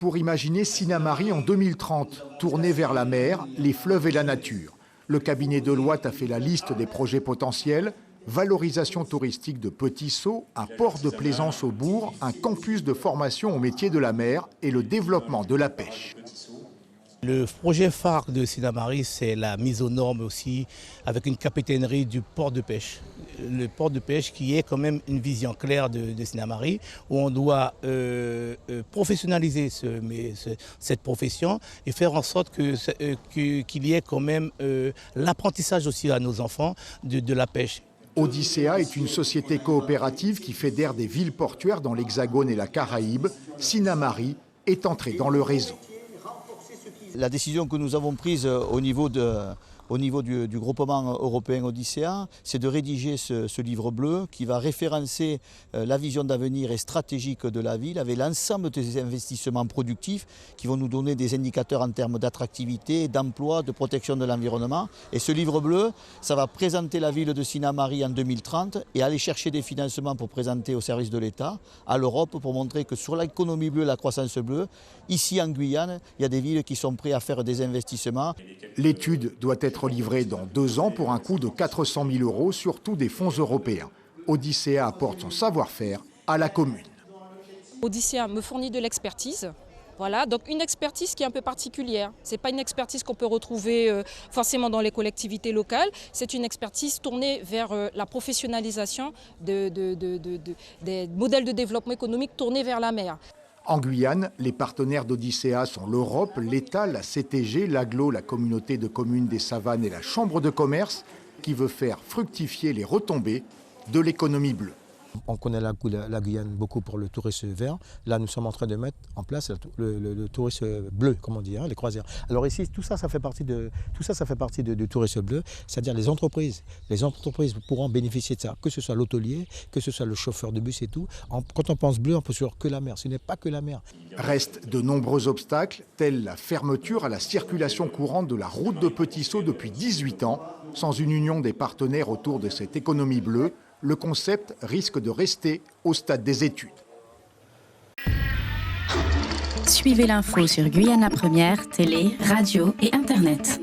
pour imaginer Sinnamary en 2030, tourné vers la mer, les fleuves et la nature. Le cabinet Deloitte a fait la liste des projets potentiels. Valorisation touristique de Petit-Saut, un port de plaisance au bourg, un campus de formation au métier de la mer et le développement de la pêche. Le projet phare de Sinnamary, c'est la mise aux normes aussi, avec une capitainerie du port de pêche. Le port de pêche qui est quand même une vision claire de Sinnamary, où on doit professionnaliser cette profession et faire en sorte qu'il y ait quand même l'apprentissage aussi à nos enfants de la pêche. Odyssea est une société coopérative qui fédère des villes portuaires dans l'Hexagone et la Caraïbe. Sinnamary est entré dans le réseau. La décision que nous avons prise au niveau du groupement européen Odyssea, c'est de rédiger ce livre bleu qui va référencer la vision d'avenir et stratégique de la ville avec l'ensemble des investissements productifs qui vont nous donner des indicateurs en termes d'attractivité, d'emploi, de protection de l'environnement. Et ce livre bleu, ça va présenter la ville de Sinnamary en 2030 et aller chercher des financements pour présenter au service de l'État, à l'Europe, pour montrer que sur l'économie bleue, la croissance bleue, ici en Guyane, il y a des villes qui sont prêtes à faire des investissements. L'étude doit être livrée dans 2 ans pour un coût de 400 000 €, surtout des fonds européens. Odyssea apporte son savoir-faire à la commune. Odyssea me fournit de l'expertise. Voilà, donc une expertise qui est un peu particulière. Ce n'est pas une expertise qu'on peut retrouver forcément dans les collectivités locales. C'est une expertise tournée vers la professionnalisation des modèles de développement économique tournés vers la mer. En Guyane, les partenaires d'Odyssea sont l'Europe, l'État, la CTG, l'AGLO, la communauté de communes des Savanes et la Chambre de commerce qui veut faire fructifier les retombées de l'économie bleue. On connaît la Guyane beaucoup pour le tourisme vert. Là, nous sommes en train de mettre en place le tourisme bleu, comme on dit, les croisières. Alors ici, tout ça fait partie du tourisme bleu, c'est-à-dire les entreprises. Les entreprises pourront bénéficier de ça, que ce soit l'hôtelier, que ce soit le chauffeur de bus et tout. Quand on pense bleu, on peut sur que la mer. Ce n'est pas que la mer. Restent de nombreux obstacles, tels la fermeture à la circulation courante de la route de Petit-Saut depuis 18 ans. Sans une union des partenaires autour de cette économie bleue, le concept risque de rester au stade des études. Suivez l'info sur Guyana Première, télé, radio et Internet.